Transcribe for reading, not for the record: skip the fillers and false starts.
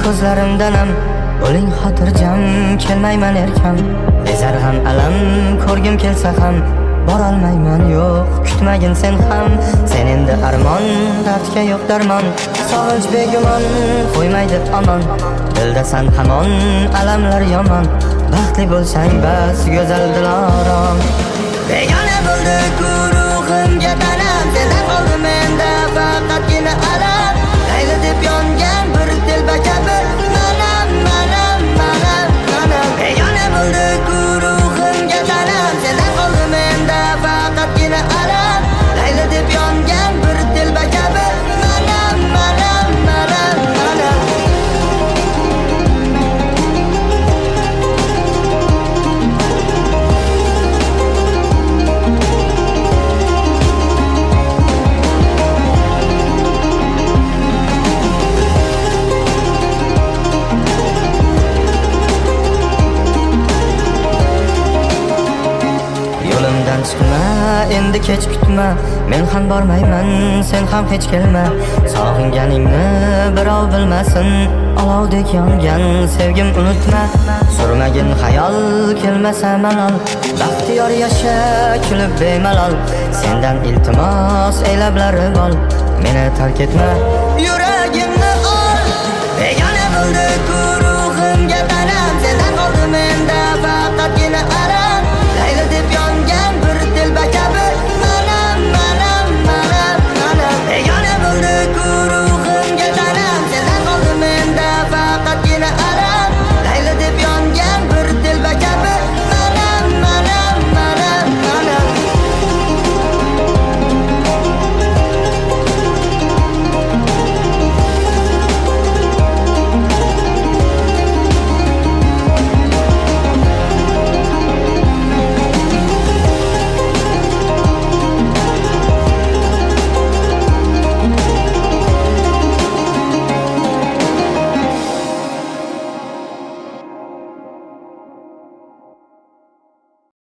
ko'zlarimdan ham bo'ling xotirjam, kelmayman erkam. Bezar ham alam, ko'rgim kelsa ham borolmayman, yo'q kutmagin sen ham. Sen endi armon, dardga yo'q darmon, sog'inch begumon qo'ymaydi omon. Dildasan hamon, alamlar yomon, baxtli bo'lsang bas, go'zal dilorom. Begona bo'ldi guruhimga tanam, sendan qoldi menda faqatgina alam. Layli deb yongan bir telba kabi manam, manam, manam, manam. Begona bo'ldi guruhimga tanam, sendan qoldi menda faqatgina alam. Layli deb yongan bir telba kabi manam, manam, manam, manam. Yo'limdan chiqma, endi kech kutma, men ham bormayman, sen ham hech kelma. Sog'inganingni birov bilmasin, olovdek yongan sevgim unutma. Surmagin xayol, kelmasa malol, baxtiyor yasha, kulib bemalol. Sendan iltimos, ey lablari bol, meni tark etma. Yuragimni